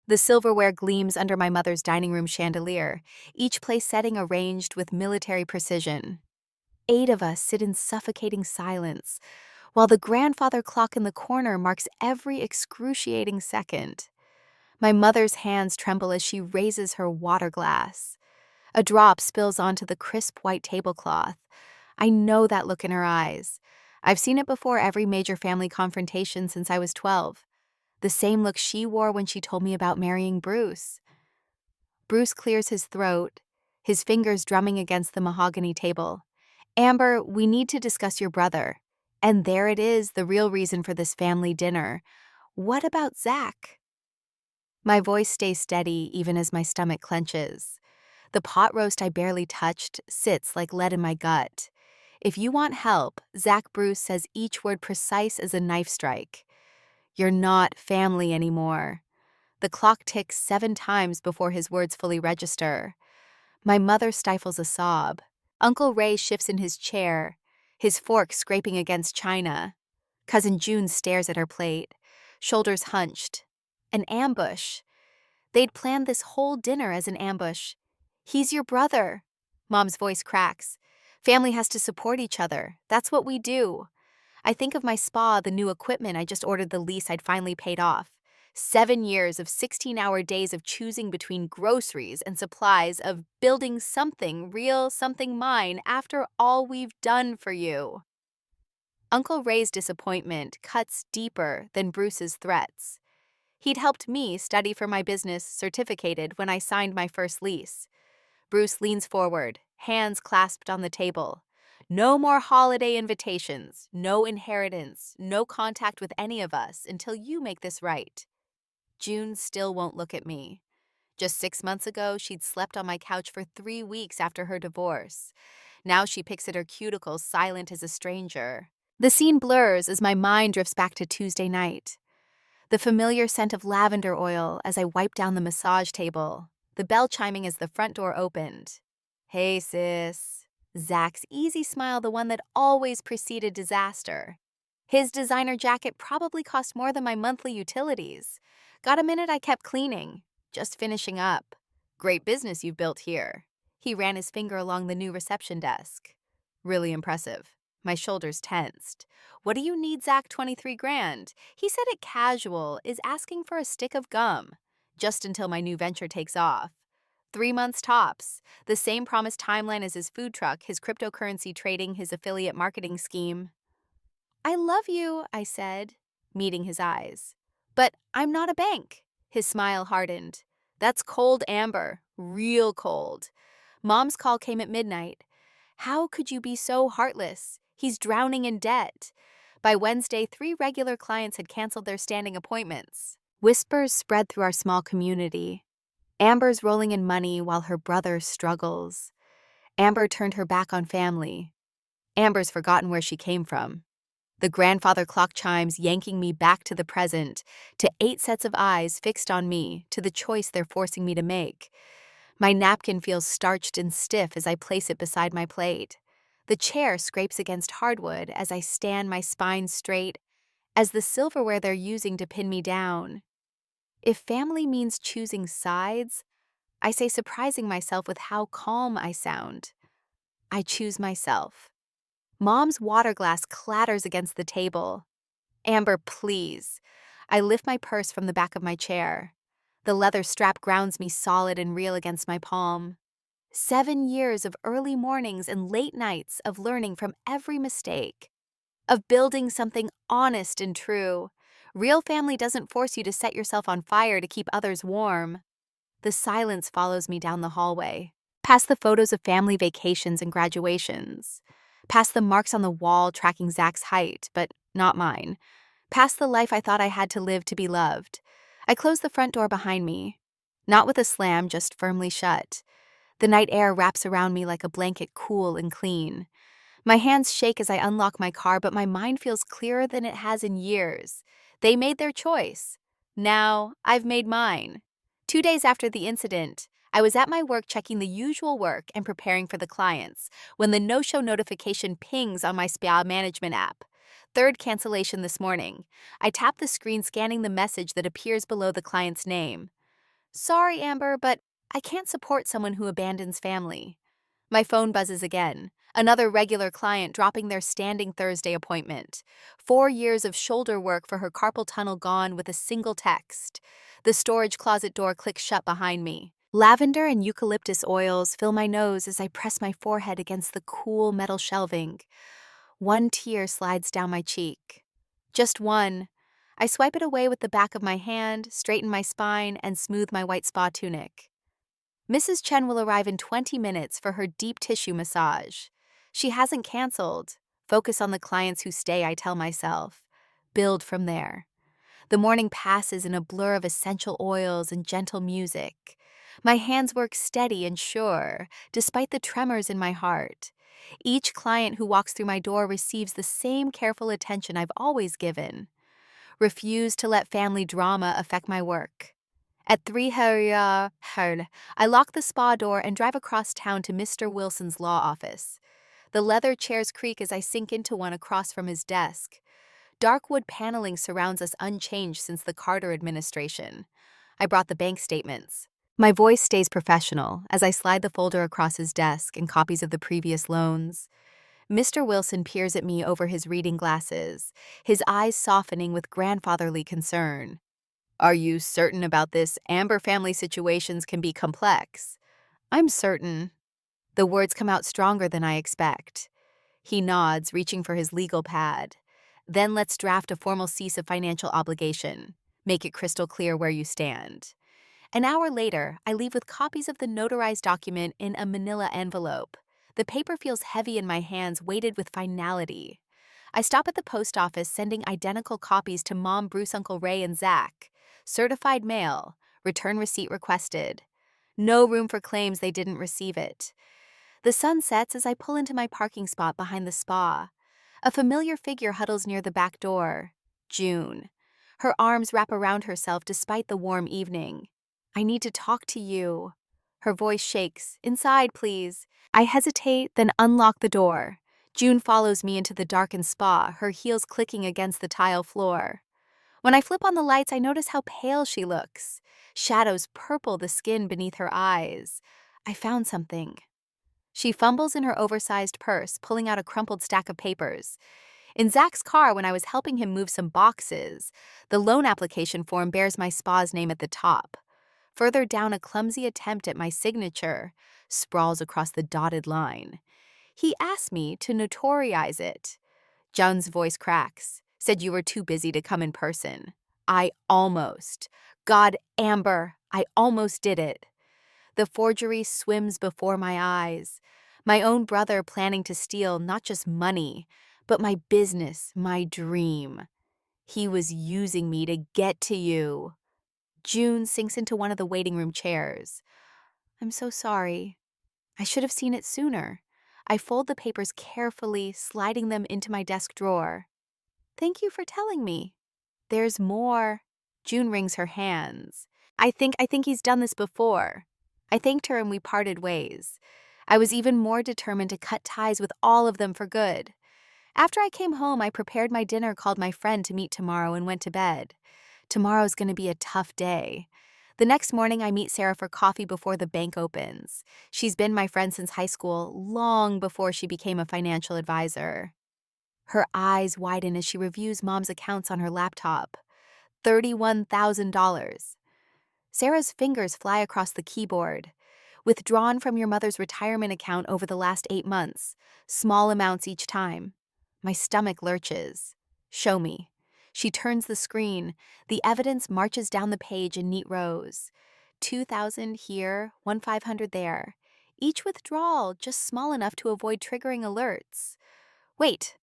The silverware gleams under my mother's dining room chandelier, each place setting arranged with military precision. 8 of us sit in suffocating silence, while the grandfather clock in the corner marks every excruciating second. My mother's hands tremble as she raises her water glass. A drop spills onto the crisp white tablecloth. I know that look in her eyes. I've seen it before every major family confrontation since I was 12. The same look she wore when she told me about marrying Bruce. Bruce clears his throat, his fingers drumming against the mahogany table. Amber, we need to discuss your brother. And there it is, the real reason for this family dinner. What about Zach? My voice stays steady even as my stomach clenches. The pot roast I barely touched sits like lead in my gut. If you want help, Zach Bruce says each word precise as a knife strike. You're not family anymore. The clock ticks 7 times before his words fully register. My mother stifles a sob. Uncle Ray shifts in his chair, his fork scraping against china. Cousin June stares at her plate, shoulders hunched. An ambush. They'd planned this whole dinner as an ambush. He's your brother. Mom's voice cracks. Family has to support each other. That's what we do. I think of my spa, the new equipment I just ordered, the lease I'd finally paid off. 7 years of 16-hour days of choosing between groceries and supplies, of building something real, something mine, after all we've done for you. Uncle Ray's disappointment cuts deeper than Bruce's threats. He'd helped me study for my business certificated when I signed my first lease. Bruce leans forward, hands clasped on the table. No more holiday invitations, no inheritance, no contact with any of us until you make this right. June still won't look at me. Just 6 months ago, she'd slept on my couch for 3 weeks after her divorce. Now she picks at her cuticles, silent as a stranger. The scene blurs as my mind drifts back to Tuesday night. The familiar scent of lavender oil as I wipe down the massage table. The bell chiming as the front door opened. Hey, sis. Zach's easy smile, the one that always preceded disaster. His designer jacket probably cost more than my monthly utilities. Got a minute? I kept cleaning. Just finishing up. Great business you've built here. He ran his finger along the new reception desk. Really impressive. My shoulders tensed. What do you need, Zach? 23 grand. He said it casual, is asking for a stick of gum. Just until my new venture takes off. 3 months tops. The same promised timeline as his food truck, his cryptocurrency trading, his affiliate marketing scheme. I love you, I said, meeting his eyes. But I'm not a bank. His smile hardened. That's cold amber. Real cold. Mom's call came at midnight. How could you be so heartless? He's drowning in debt. By Wednesday, 3 regular clients had canceled their standing appointments. Whispers spread through our small community. Amber's rolling in money while her brother struggles. Amber turned her back on family. Amber's forgotten where she came from. The grandfather clock chimes, yanking me back to the present, to 8 sets of eyes fixed on me, to the choice they're forcing me to make. My napkin feels starched and stiff as I place it beside my plate. The chair scrapes against hardwood as I stand, my spine straight, as the silverware they're using to pin me down. If family means choosing sides, I say, surprising myself with how calm I sound. I choose myself. Mom's water glass clatters against the table. Amber, please. I lift my purse from the back of my chair. The leather strap grounds me solid and real against my palm. 7 years of early mornings and late nights of learning from every mistake, of building something honest and true. Real family doesn't force you to set yourself on fire to keep others warm. The silence follows me down the hallway, past the photos of family vacations and graduations, past the marks on the wall tracking Zach's height, but not mine, past the life I thought I had to live to be loved. I close the front door behind me, not with a slam, just firmly shut. The night air wraps around me like a blanket, cool and clean. My hands shake as I unlock my car, but my mind feels clearer than it has in years. They made their choice. Now, I've made mine. 2 days after the incident, I was at my work checking the usual work and preparing for the clients when the no-show notification pings on my spa management app. 3rd cancellation this morning. I tap the screen, scanning the message that appears below the client's name. Sorry, Amber, but I can't support someone who abandons family. My phone buzzes again. Another regular client dropping their standing Thursday appointment. 4 years of shoulder work for her carpal tunnel gone with a single text. The storage closet door clicks shut behind me. Lavender and eucalyptus oils fill my nose as I press my forehead against the cool metal shelving. One tear slides down my cheek. Just one. I swipe it away with the back of my hand, straighten my spine, and smooth my white spa tunic. Mrs. Chen will arrive in 20 minutes for her deep tissue massage. She hasn't canceled. Focus on the clients who stay, I tell myself. Build from there. The morning passes in a blur of essential oils and gentle music. My hands work steady and sure, despite the tremors in my heart. Each client who walks through my door receives the same careful attention I've always given. Refuse to let family drama affect my work. At 3:00, I lock the spa door and drive across town to Mr. Wilson's law office. The leather chairs creak as I sink into one across from his desk. Dark wood paneling surrounds us unchanged since the Carter administration. I brought the bank statements. My voice stays professional as I slide the folder across his desk and copies of the previous loans. Mr. Wilson peers at me over his reading glasses, his eyes softening with grandfatherly concern. Are you certain about this? Amber family situations can be complex. I'm certain. The words come out stronger than I expect. He nods, reaching for his legal pad. Then let's draft a formal cease of financial obligation. Make it crystal clear where you stand. An hour later, I leave with copies of the notarized document in a manila envelope. The paper feels heavy in my hands, weighted with finality. I stop at the post office, sending identical copies to Mom, Bruce, Uncle Ray, and Zach. Certified mail. Return receipt requested. No room for claims they didn't receive it. The sun sets as I pull into my parking spot behind the spa. A familiar figure huddles near the back door. June. Her arms wrap around herself despite the warm evening. I need to talk to you. Her voice shakes. Inside, please. I hesitate, then unlock the door. June follows me into the darkened spa, her heels clicking against the tile floor. When I flip on the lights, I notice how pale she looks. Shadows purple the skin beneath her eyes. I found something. She fumbles in her oversized purse, pulling out a crumpled stack of papers. In Zach's car, when I was helping him move some boxes, the loan application form bears my spa's name at the top. Further down, a clumsy attempt at my signature sprawls across the dotted line. He asked me to notarize it. John's voice cracks. Said you were too busy to come in person. I almost. God, Amber, I almost did it. The forgery swims before my eyes. My own brother planning to steal not just money, but my business, my dream. He was using me to get to you. June sinks into one of the waiting room chairs. I'm so sorry. I should have seen it sooner. I fold the papers carefully, sliding them into my desk drawer. Thank you for telling me. There's more. June wrings her hands. I think he's done this before. I thanked her and we parted ways. I was even more determined to cut ties with all of them for good. After I came home, I prepared my dinner, called my friend to meet tomorrow, and went to bed. Tomorrow's going to be a tough day. The next morning, I meet Sarah for coffee before the bank opens. She's been my friend since high school, long before she became a financial advisor. Her eyes widen as she reviews Mom's accounts on her laptop. $31,000. Sarah's fingers fly across the keyboard. Withdrawn from your mother's retirement account over the last 8 months. Small amounts each time. My stomach lurches. Show me. She turns the screen. The evidence marches down the page in neat rows. 2,000 here, 1,500 there. Each withdrawal just small enough to avoid triggering alerts. Wait.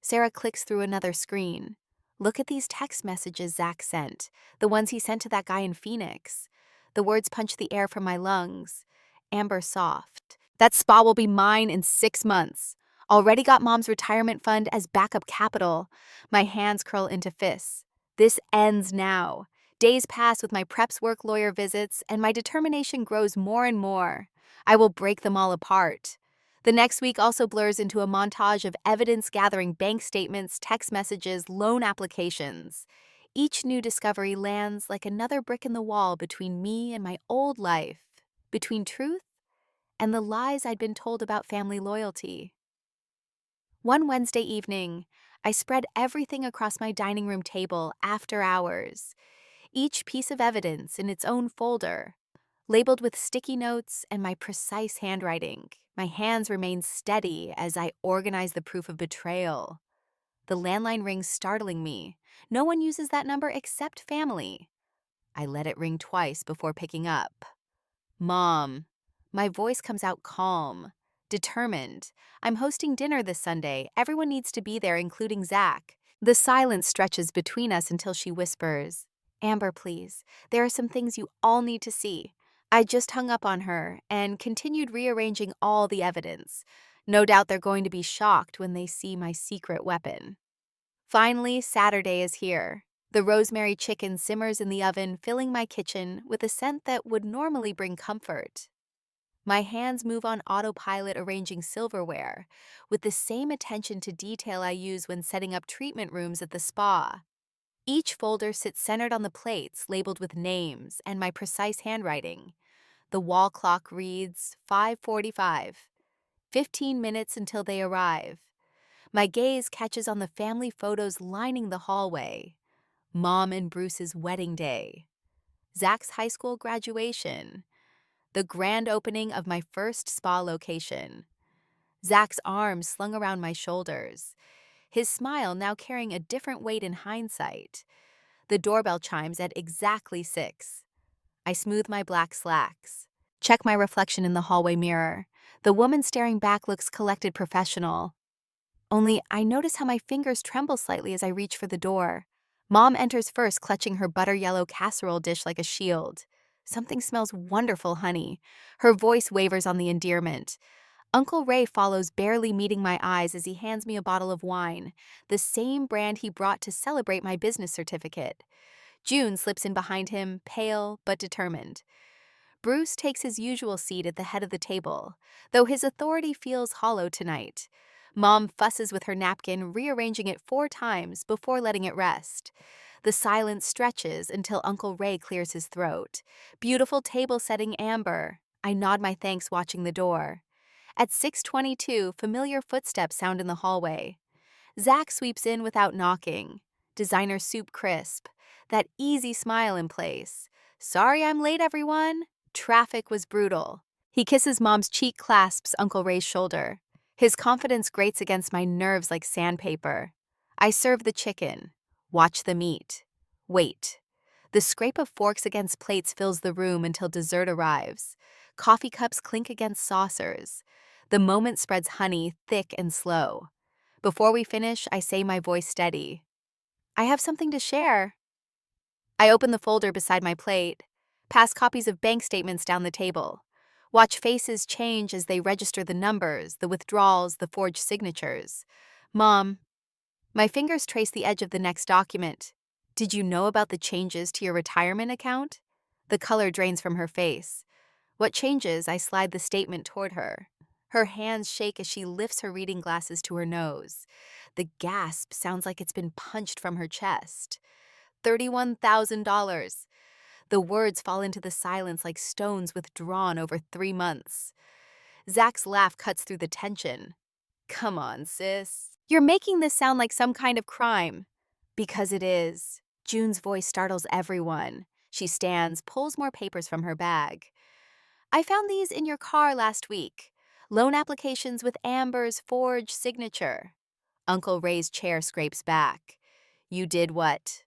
Sarah clicks through another screen. Look at these text messages Zach sent, the ones he sent to that guy in Phoenix. The words punch the air from my lungs. Amber soft. That spa will be mine in 6 months. Already got Mom's retirement fund as backup capital. My hands curl into fists. This ends now. Days pass with my preps work, lawyer visits, and my determination grows more and more. I will break them all apart. The next week also blurs into a montage of evidence gathering, bank statements, text messages, loan applications. Each new discovery lands like another brick in the wall between me and my old life, between truth and the lies I'd been told about family loyalty. One Wednesday evening, I spread everything across my dining room table after hours, each piece of evidence in its own folder, labeled with sticky notes and my precise handwriting. My hands remained steady as I organized the proof of betrayal. The landline rings startling me. No one uses that number except family. I let it ring twice before picking up. Mom. My voice comes out calm, determined. I'm hosting dinner this Sunday. Everyone needs to be there, including Zach. The silence stretches between us until she whispers, Amber, please. There are some things you all need to see. I just hung up on her and continued rearranging all the evidence. No doubt they're going to be shocked when they see my secret weapon. Finally, Saturday is here. The rosemary chicken simmers in the oven, filling my kitchen with a scent that would normally bring comfort. My hands move on autopilot arranging silverware, with the same attention to detail I use when setting up treatment rooms at the spa. Each folder sits centered on the plates labeled with names and my precise handwriting. The wall clock reads 5:45, 15 minutes until they arrive. My gaze catches on the family photos lining the hallway. Mom and Bruce's wedding day, Zach's high school graduation, the grand opening of my first spa location, Zach's arms slung around my shoulders, his smile now carrying a different weight in hindsight. The doorbell chimes at exactly 6. I smooth my black slacks, check my reflection in the hallway mirror. The woman staring back looks collected, professional. Only I notice how my fingers tremble slightly as I reach for the door. Mom enters first, clutching her butter yellow casserole dish like a shield. Something smells wonderful, honey. Her voice wavers on the endearment. Uncle Ray follows, barely meeting my eyes as he hands me a bottle of wine, the same brand he brought to celebrate my business certificate. June slips in behind him, pale but determined. Bruce takes his usual seat at the head of the table, though his authority feels hollow tonight. Mom fusses with her napkin, rearranging it 4 times before letting it rest. The silence stretches until Uncle Ray clears his throat. Beautiful table setting, Amber. I nod my thanks, watching the door. At 6:22, familiar footsteps sound in the hallway. Zach sweeps in without knocking. Designer soup crisp. That easy smile in place. Sorry I'm late, everyone. Traffic was brutal. He kisses Mom's cheek, clasps Uncle Ray's shoulder. His confidence grates against my nerves like sandpaper. I serve the chicken. Watch the meat. Wait. The scrape of forks against plates fills the room until dessert arrives. Coffee cups clink against saucers. The moment spreads honey, thick and slow. Before we finish, I say, my voice steady, I have something to share. I open the folder beside my plate, pass copies of bank statements down the table, watch faces change as they register the numbers, the withdrawals, the forged signatures. Mom, my fingers trace the edge of the next document. Did you know about the changes to your retirement account? The color drains from her face. What changes? I slide the statement toward her. Her hands shake as she lifts her reading glasses to her nose. The gasp sounds like it's been punched from her chest. $31,000. The words fall into the silence like stones withdrawn over 3 months. Zach's laugh cuts through the tension. Come on, sis. You're making this sound like some kind of crime. Because it is. June's voice startles everyone. She stands, pulls more papers from her bag. I found these in your car last week. Loan applications with Amber's forged signature. Uncle Ray's chair scrapes back. You did what?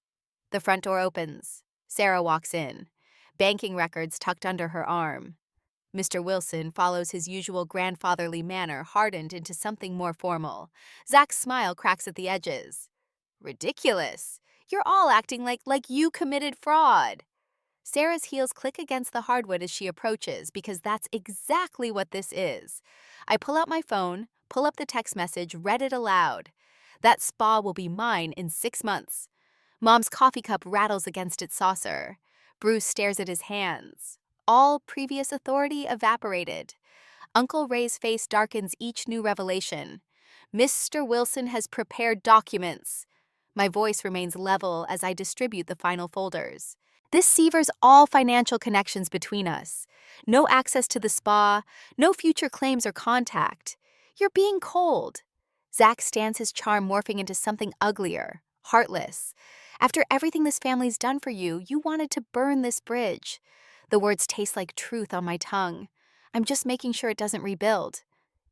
The front door opens. Sarah walks in, banking records tucked under her arm. Mr. Wilson follows his usual grandfatherly manner, hardened into something more formal. Zach's smile cracks at the edges. Ridiculous. You're all acting like you committed fraud. Sarah's heels click against the hardwood as she approaches, because that's exactly what this is. I pull out my phone, pull up the text message, read it aloud. That spa will be mine in 6 months. Mom's coffee cup rattles against its saucer. Bruce stares at his hands. All previous authority evaporated. Uncle Ray's face darkens each new revelation. Mr. Wilson has prepared documents. My voice remains level as I distribute the final folders. This severs all financial connections between us. No access to the spa, no future claims or contact. You're being cold. Zach stands his charm morphing into something uglier, heartless. After everything this family's done for you, you wanted to burn this bridge. The words taste like truth on my tongue. I'm just making sure it doesn't rebuild.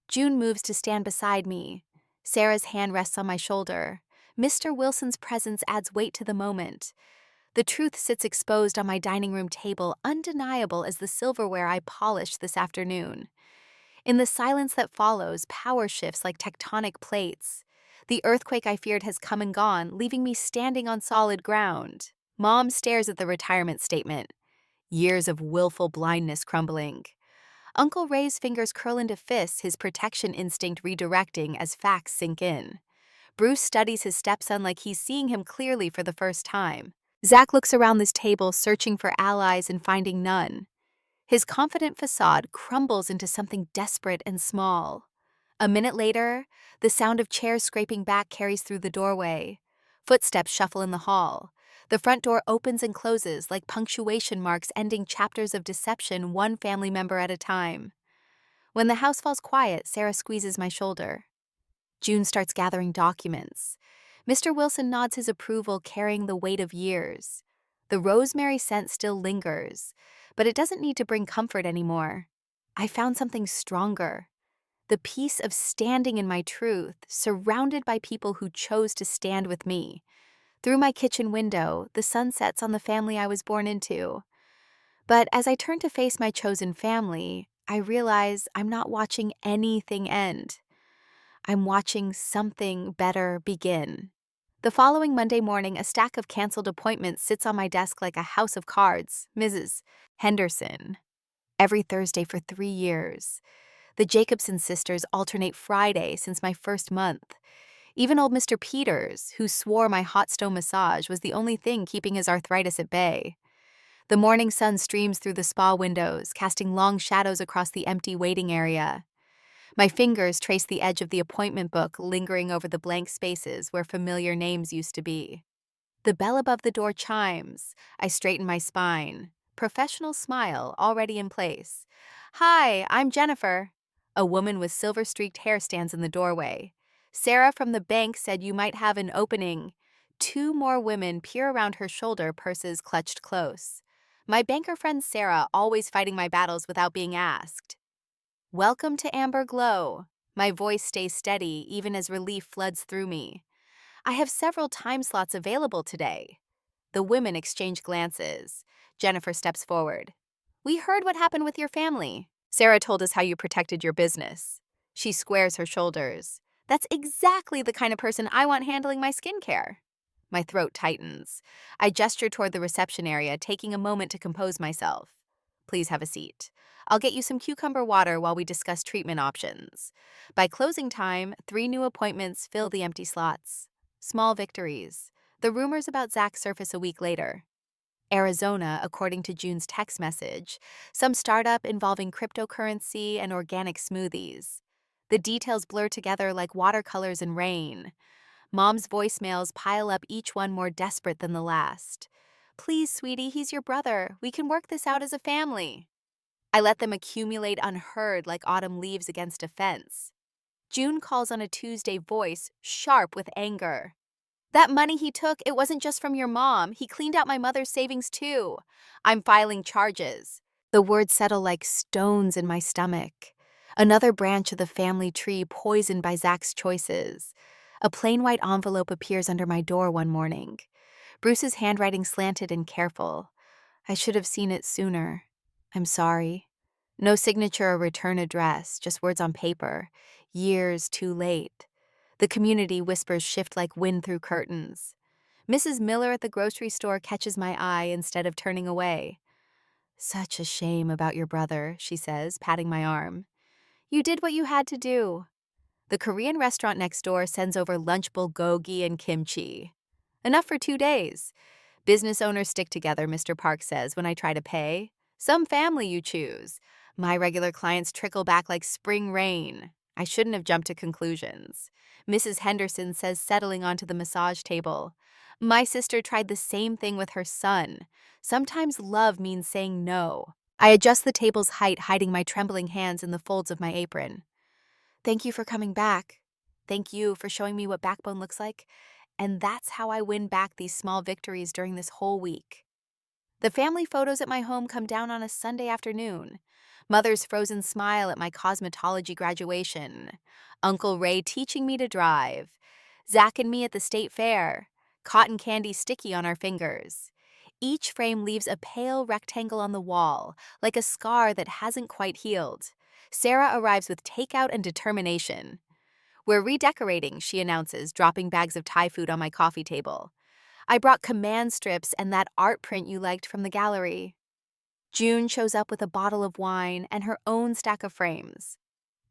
June moves to stand beside me. Sarah's hand rests on my shoulder. Mr. Wilson's presence adds weight to the moment. The truth sits exposed on my dining room table, undeniable as the silverware I polished this afternoon. In the silence that follows, power shifts like tectonic plates. The earthquake I feared has come and gone, leaving me standing on solid ground. Mom stares at the retirement statement. Years of willful blindness crumbling. Uncle Ray's fingers curl into fists, his protection instinct redirecting as facts sink in. Bruce studies his stepson like he's seeing him clearly for the first time. Zach looks around this table, searching for allies and finding none. His confident facade crumbles into something desperate and small. A minute later, the sound of chairs scraping back carries through the doorway. Footsteps shuffle in the hall. The front door opens and closes like punctuation marks ending chapters of deception one family member at a time. When the house falls quiet, Sarah squeezes my shoulder. June starts gathering documents. Mr. Wilson nods his approval, carrying the weight of years. The rosemary scent still lingers, but it doesn't need to bring comfort anymore. I found something stronger. The peace of standing in my truth, surrounded by people who chose to stand with me. Through my kitchen window, the sun sets on the family I was born into. But as I turn to face my chosen family, I realize I'm not watching anything end. I'm watching something better begin. The following Monday morning, a stack of canceled appointments sits on my desk like a house of cards. Mrs. Henderson. Every Thursday for 3 years. The Jacobson sisters alternate Friday since my first month. Even old Mr. Peters, who swore my hot stone massage was the only thing keeping his arthritis at bay. The morning sun streams through the spa windows, casting long shadows across the empty waiting area. My fingers trace the edge of the appointment book, lingering over the blank spaces where familiar names used to be. The bell above the door chimes. I straighten my spine. Professional smile already in place. "Hi, I'm Jennifer." A woman with silver-streaked hair stands in the doorway. "Sarah from the bank said you might have an opening." 2 more women peer around her shoulder, purses clutched close. My banker friend Sarah, always fighting my battles without being asked. "Welcome to Amber Glow." My voice stays steady even as relief floods through me. "I have several time slots available today." The women exchange glances. Jennifer steps forward. "We heard what happened with your family. Sarah told us how you protected your business." She squares her shoulders. "That's exactly the kind of person I want handling my skincare." My throat tightens. I gesture toward the reception area, taking a moment to compose myself. "Please have a seat. I'll get you some cucumber water while we discuss treatment options." By closing time, 3 new appointments fill the empty slots. Small victories. The rumors about Zach surface a week later. Arizona, according to June's text message, some startup involving cryptocurrency and organic smoothies. The details blur together like watercolors in rain. Mom's voicemails pile up, each one more desperate than the last. "Please, sweetie, he's your brother. We can work this out as a family." I let them accumulate unheard like autumn leaves against a fence. June calls on a Tuesday, voice sharp with anger. "That money he took, it wasn't just from your mom. He cleaned out my mother's savings too. I'm filing charges." The words settle like stones in my stomach. Another branch of the family tree poisoned by Zach's choices. A plain white envelope appears under my door one morning. Bruce's handwriting slanted and careful. I should have seen it sooner. "I'm sorry." No signature or return address, just words on paper. Years too late. The community whispers shift like wind through curtains. Mrs. Miller at the grocery store catches my eye instead of turning away. "Such a shame about your brother," she says, patting my arm. "You did what you had to do." The Korean restaurant next door sends over lunch bulgogi and kimchi. Enough for 2 days. Business owners stick together, Mr. Park says when I try to pay. Some family you choose. My regular clients trickle back like spring rain. I shouldn't have jumped to conclusions. Mrs. Henderson says settling onto the massage table. My sister tried the same thing with her son. Sometimes love means saying no. I adjust the table's height, hiding my trembling hands in the folds of my apron. Thank you for coming back. Thank you for showing me what backbone looks like. And that's how I win back these small victories during this whole week. The family photos at my home come down on a Sunday afternoon. Mother's frozen smile at my cosmetology graduation. Uncle Ray teaching me to drive. Zach and me at the state fair. Cotton candy sticky on our fingers. Each frame leaves a pale rectangle on the wall, like a scar that hasn't quite healed. Sarah arrives with takeout and determination. We're redecorating, she announces, dropping bags of Thai food on my coffee table. I brought command strips and that art print you liked from the gallery. June shows up with a bottle of wine and her own stack of frames.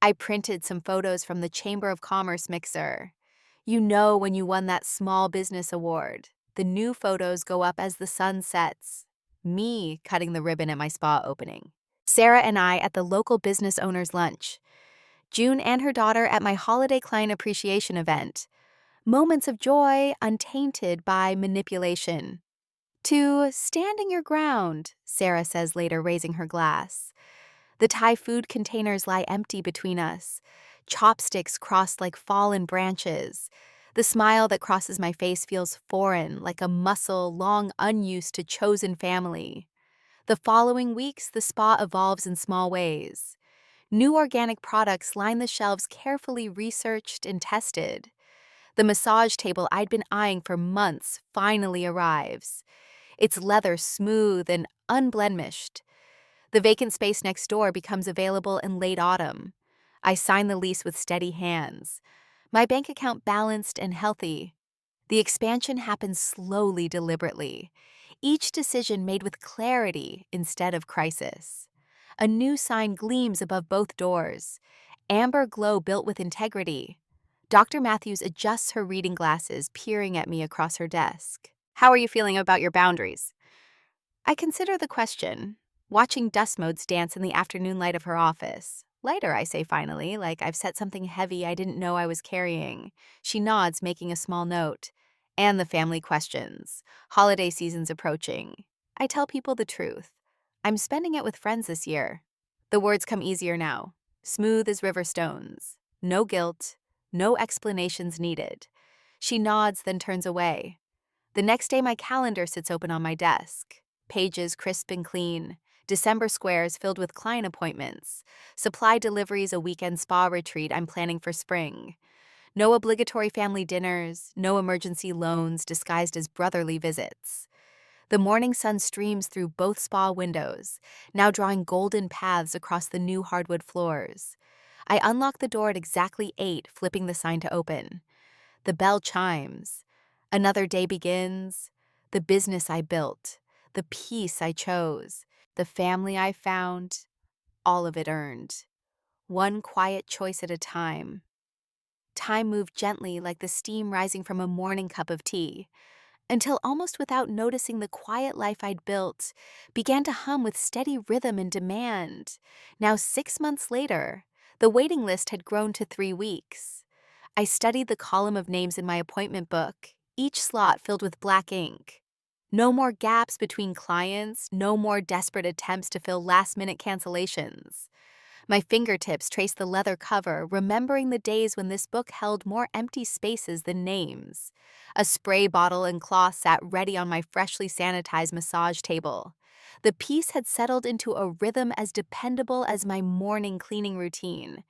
I printed some photos from the Chamber of Commerce mixer. You know when you won that small business award. The new photos go up as the sun sets. Me cutting the ribbon at my spa opening. Sarah and I at the local business owner's lunch. June and her daughter at my holiday client appreciation event. Moments of joy untainted by manipulation. To standing your ground, Sarah says later, raising her glass. The Thai food containers lie empty between us. Chopsticks crossed like fallen branches. The smile that crosses my face feels foreign, like a muscle long unused to chosen family. The following weeks, the spa evolves in small ways. New organic products line the shelves carefully researched and tested. The massage table I'd been eyeing for months finally arrives. Its leather smooth and unblemished. The vacant space next door becomes available in late autumn. I sign the lease with steady hands. My bank account balanced and healthy. The expansion happens slowly, deliberately. Each decision made with clarity instead of crisis. A new sign gleams above both doors. Amber glow built with integrity. Dr. Matthews adjusts her reading glasses, peering at me across her desk. How are you feeling about your boundaries? I consider the question, watching dust motes dance in the afternoon light of her office. Lighter, I say finally, like I've set something heavy I didn't know I was carrying. She nods, making a small note. And the family questions. Holiday season's approaching. I tell people the truth. I'm spending it with friends this year. The words come easier now. Smooth as river stones. No guilt. No explanations needed. She nods, then turns away. The next day, my calendar sits open on my desk. Pages crisp and clean. December squares filled with client appointments. Supply deliveries, a weekend spa retreat I'm planning for spring. No obligatory family dinners, no emergency loans disguised as brotherly visits. The morning sun streams through both spa windows, now drawing golden paths across the new hardwood floors. I unlock the door at exactly 8, flipping the sign to open. The bell chimes. Another day begins. The business I built, the peace I chose, the family I found, all of it earned. One quiet choice at a time. Time moved gently like the steam rising from a morning cup of tea, until almost without noticing the quiet life I'd built began to hum with steady rhythm and demand. Now 6 months later, the waiting list had grown to 3 weeks. I studied the column of names in my appointment book, each slot filled with black ink. No more gaps between clients, no more desperate attempts to fill last-minute cancellations. My fingertips traced the leather cover, remembering the days when this book held more empty spaces than names. A spray bottle and cloth sat ready on my freshly sanitized massage table. The piece had settled into a rhythm as dependable as my morning cleaning routine.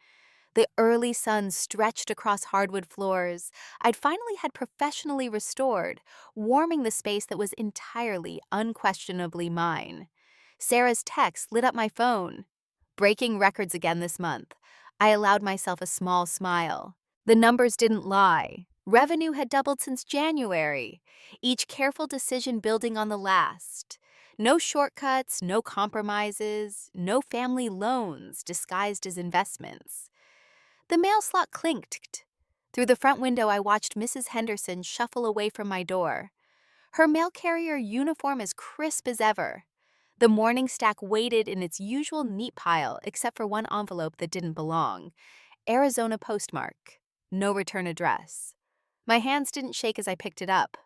The early sun stretched across hardwood floors. I'd finally had professionally restored, warming the space that was entirely, unquestionably mine. Sarah's text lit up my phone. Breaking records again this month. I allowed myself a small smile. The numbers didn't lie. Revenue had doubled since January, each careful decision building on the last. No shortcuts, no compromises, no family loans disguised as investments. The mail slot clinked. Through the front window, I watched Mrs. Henderson shuffle away from my door. Her mail carrier uniform as crisp as ever. The morning stack waited in its usual neat pile, except for one envelope that didn't belong. Arizona postmark. No return address. My hands didn't shake as I picked it up.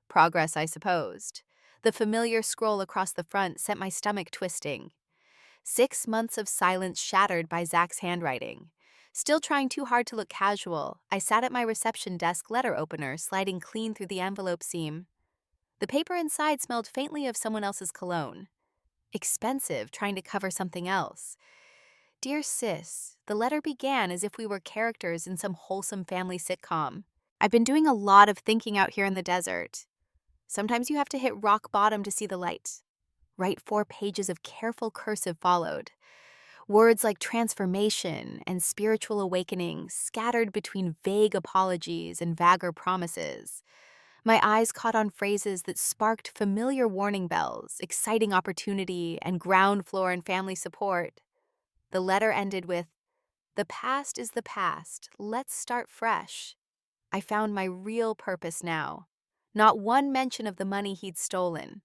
Progress, I supposed. The familiar scroll across the front sent my stomach twisting. 6 months of silence shattered by Zach's handwriting. Still trying too hard to look casual, I sat at my reception desk letter opener, sliding clean through the envelope seam. The paper inside smelled faintly of someone else's cologne. Expensive, trying to cover something else. Dear Sis, the letter began as if we were characters in some wholesome family sitcom. I've been doing a lot of thinking out here in the desert. Sometimes you have to hit rock bottom to see the light. Write 4 pages of careful cursive followed. Words like transformation and spiritual awakening scattered between vague apologies and vaguer promises. My eyes caught on phrases that sparked familiar warning bells, exciting opportunity, and ground floor and family support. The letter ended with, "The past is the past. Let's start fresh." I found my real purpose now. Not one mention of the money he'd stolen.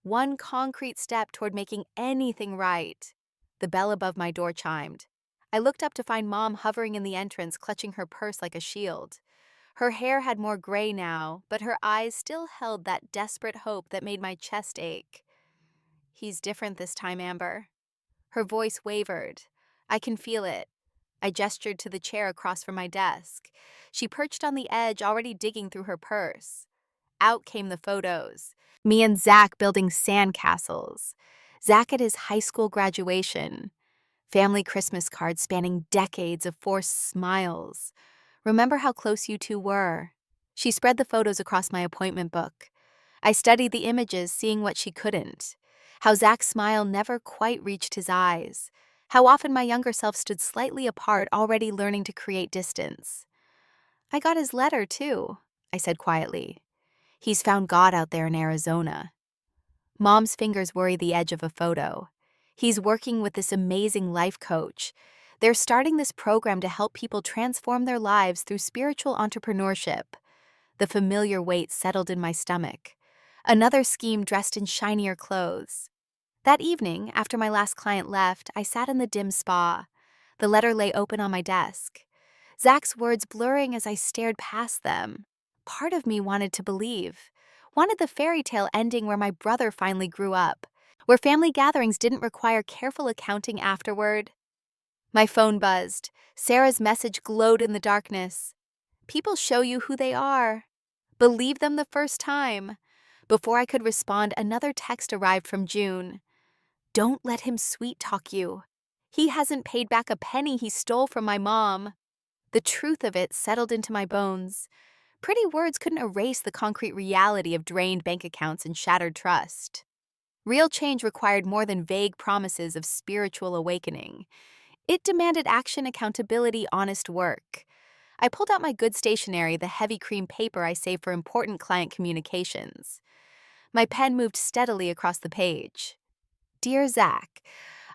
One concrete step toward making anything right. The bell above my door chimed. I looked up to find Mom hovering in the entrance, clutching her purse like a shield. Her hair had more gray now, but her eyes still held that desperate hope that made my chest ache. "He's different this time, Amber." Her voice wavered. "I can feel it." I gestured to the chair across from my desk. She perched on the edge, already digging through her purse. Out came the photos. Me and Zach building sandcastles. Zach at his high school graduation. Family Christmas cards spanning decades of forced smiles. "Remember how close you two were?" She spread the photos across my appointment book. I studied the images, seeing what she couldn't. How Zach's smile never quite reached his eyes. How often my younger self stood slightly apart, already learning to create distance. "I got his letter, too," I said quietly. "He's found God out there in Arizona." Mom's fingers worry the edge of a photo. "He's working with this amazing life coach. They're starting this program to help people transform their lives through spiritual entrepreneurship." The familiar weight settled in my stomach. Another scheme dressed in shinier clothes. That evening, after my last client left, I sat in the dim spa. The letter lay open on my desk. Zach's words blurring as I stared past them. Part of me wanted to believe. Wanted the fairy tale ending where my brother finally grew up. Where family gatherings didn't require careful accounting afterward. My phone buzzed. Sarah's message glowed in the darkness. "People show you who they are. Believe them the first time." Before I could respond, another text arrived from June. "Don't let him sweet talk you. He hasn't paid back a penny he stole from my mom." The truth of it settled into my bones. Pretty words couldn't erase the concrete reality of drained bank accounts and shattered trust. Real change required more than vague promises of spiritual awakening. It demanded action, accountability, honest work. I pulled out my good stationery, the heavy cream paper I saved for important client communications. My pen moved steadily across the page. "Dear Zach,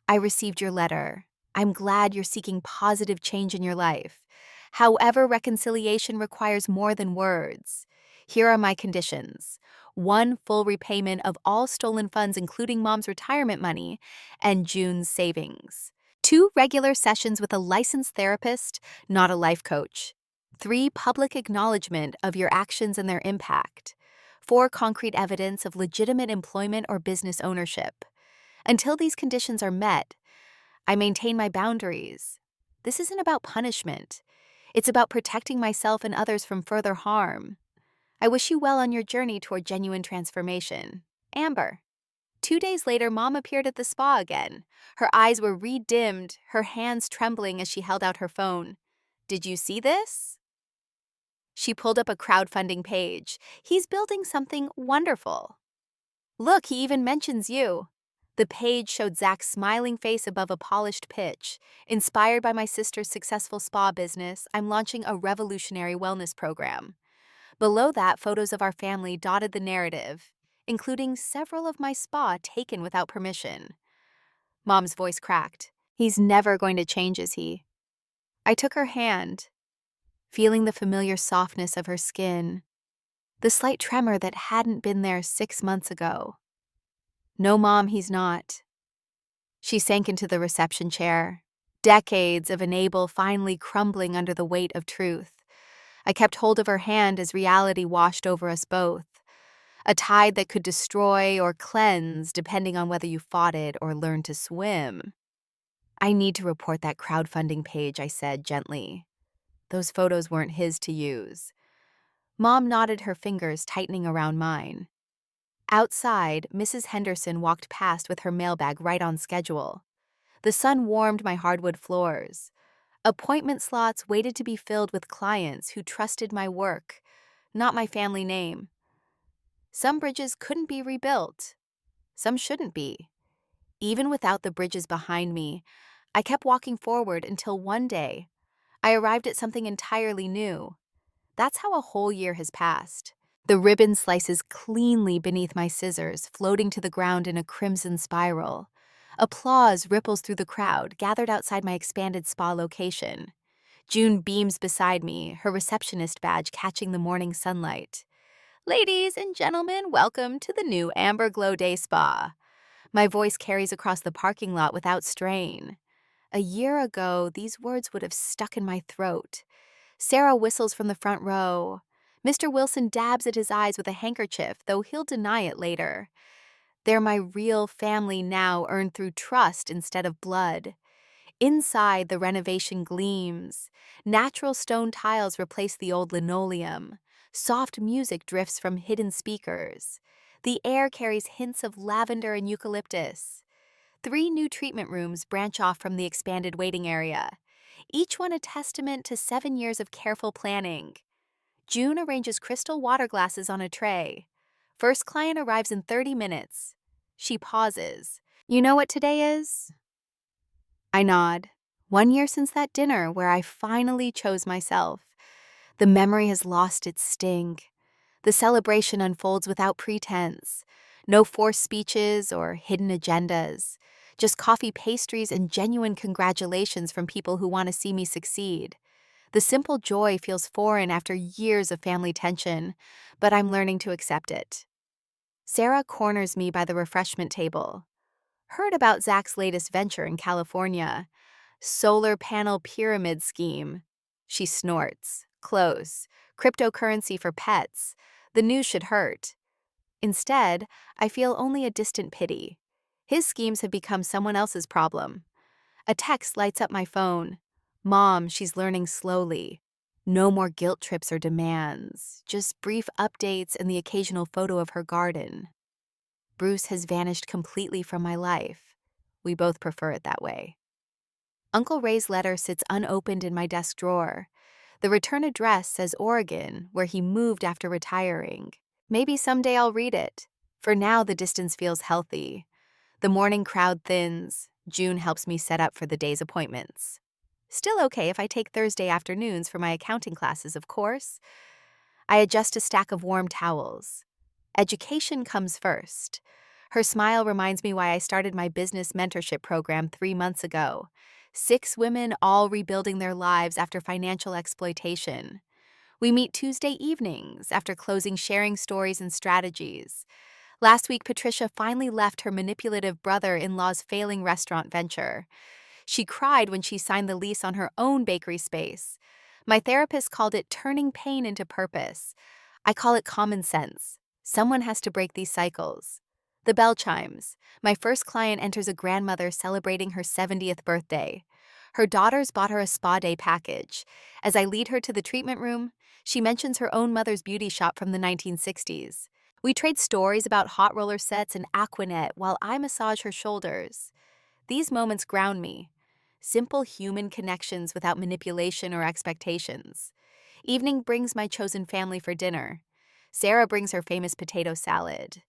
I received your letter. I'm glad you're seeking positive change in your life. However, reconciliation requires more than words. Here are my conditions. 1 full repayment of all stolen funds, including Mom's retirement money and June's savings. 2 regular sessions with a licensed therapist, not a life coach. 3 public acknowledgement of your actions and their impact. 4 concrete evidence of legitimate employment or business ownership. Until these conditions are met, I maintain my boundaries. This isn't about punishment. It's about protecting myself and others from further harm. I wish you well on your journey toward genuine transformation. Amber." 2 days later, Mom appeared at the spa again. Her eyes were re-dimmed, her hands trembling as she held out her phone. "Did you see this?" She pulled up a crowdfunding page. "He's building something wonderful. Look, he even mentions you." The page showed Zach's smiling face above a polished pitch. "Inspired by my sister's successful spa business, I'm launching a revolutionary wellness program." Below that, photos of our family dotted the narrative, including several of my spa taken without permission. Mom's voice cracked. "He's never going to change, is he?" I took her hand, feeling the familiar softness of her skin, the slight tremor that hadn't been there 6 months ago. "No, Mom, he's not." She sank into the reception chair. Decades of enable finally crumbling under the weight of truth. I kept hold of her hand as reality washed over us both. A tide that could destroy or cleanse depending on whether you fought it or learned to swim. I need to report that crowdfunding page, I said gently. Those photos weren't his to use. Mom nodded, her fingers tightening around mine. Outside, Mrs. Henderson walked past with her mailbag right on schedule. The sun warmed my hardwood floors. Appointment slots waited to be filled with clients who trusted my work, not my family name. Some bridges couldn't be rebuilt. Some shouldn't be. Even without the bridges behind me, I kept walking forward until one day, I arrived at something entirely new. That's how a whole year has passed. The ribbon slices cleanly beneath my scissors, floating to the ground in a crimson spiral. Applause ripples through the crowd, gathered outside my expanded spa location. June beams beside me, her receptionist badge catching the morning sunlight. Ladies and gentlemen, welcome to the new Amber Glow Day Spa. My voice carries across the parking lot without strain. A year ago, these words would have stuck in my throat. Sarah whistles from the front row. Mr. Wilson dabs at his eyes with a handkerchief, though he'll deny it later. They're my real family now, earned through trust instead of blood. Inside, the renovation gleams. Natural stone tiles replace the old linoleum. Soft music drifts from hidden speakers. The air carries hints of lavender and eucalyptus. 3 new treatment rooms branch off from the expanded waiting area, each one a testament to 7 years of careful planning. June arranges crystal water glasses on a tray. First client arrives in 30 minutes. She pauses. You know what today is? I nod. 1 year since that dinner where I finally chose myself. The memory has lost its sting. The celebration unfolds without pretense. No forced speeches or hidden agendas. Just coffee pastries and genuine congratulations from people who want to see me succeed. The simple joy feels foreign after years of family tension, but I'm learning to accept it. Sarah corners me by the refreshment table. Heard about Zach's latest venture in California. Solar panel pyramid scheme. She snorts. Close. Cryptocurrency for pets. The news should hurt. Instead, I feel only a distant pity. His schemes have become someone else's problem. A text lights up my phone. Mom, she's learning slowly. No more guilt trips or demands, just brief updates and the occasional photo of her garden. Bruce has vanished completely from my life. We both prefer it that way. Uncle Ray's letter sits unopened in my desk drawer. The return address says Oregon, where he moved after retiring. Maybe someday I'll read it. For now, the distance feels healthy. The morning crowd thins. June helps me set up for the day's appointments. Still okay if I take Thursday afternoons for my accounting classes, of course. I adjust a stack of warm towels. Education comes first. Her smile reminds me why I started my business mentorship program 3 months ago. 6 women all rebuilding their lives after financial exploitation. We meet Tuesday evenings after closing, sharing stories and strategies. Last week, Patricia finally left her manipulative brother-in-law's failing restaurant venture. She cried when she signed the lease on her own bakery space. My therapist called it turning pain into purpose. I call it common sense. Someone has to break these cycles. The bell chimes. My first client enters, a grandmother celebrating her 70th birthday. Her daughters bought her a spa day package. As I lead her to the treatment room, she mentions her own mother's beauty shop from the 1960s. We trade stories about hot roller sets and Aquanet while I massage her shoulders. These moments ground me. Simple human connections without manipulation or expectations. Evening brings my chosen family for dinner. Sarah brings her famous potato salad.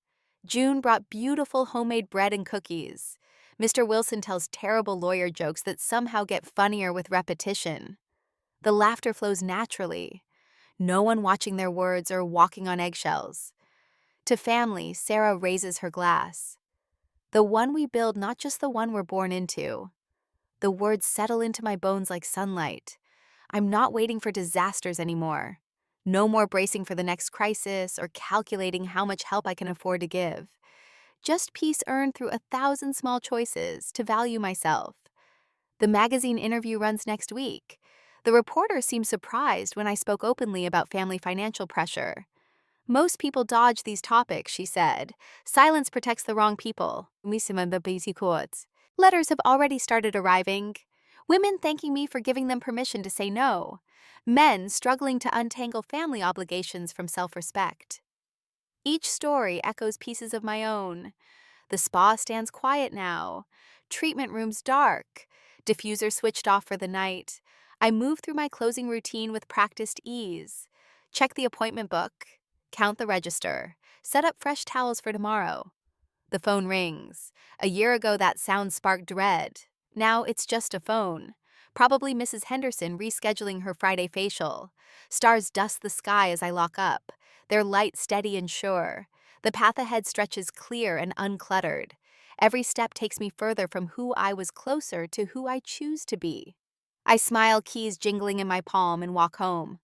June brought beautiful homemade bread and cookies. Mr. Wilson tells terrible lawyer jokes that somehow get funnier with repetition. The laughter flows naturally. No one watching their words or walking on eggshells. To family, Sarah raises her glass. The one we build, not just the one we're born into. The words settle into my bones like sunlight. I'm not waiting for disasters anymore. No more bracing for the next crisis or calculating how much help I can afford to give. Just peace earned through 1,000 small choices to value myself. The magazine interview runs next week. The reporter seemed surprised when I spoke openly about family financial pressure. Most people dodge these topics, she said. Silence protects the wrong people. Letters have already started arriving. Women thanking me for giving them permission to say no. Men struggling to untangle family obligations from self-respect. Each story echoes pieces of my own. The spa stands quiet now. Treatment room's dark. Diffuser switched off for the night. I move through my closing routine with practiced ease. Check the appointment book. Count the register. Set up fresh towels for tomorrow. The phone rings. A year ago, that sound sparked dread. Now it's just a phone. Probably Mrs. Henderson rescheduling her Friday facial. Stars dust the sky as I lock up, their light steady and sure. The path ahead stretches clear and uncluttered. Every step takes me further from who I was closer to who I choose to be. I smile, keys jingling in my palm, and walk home.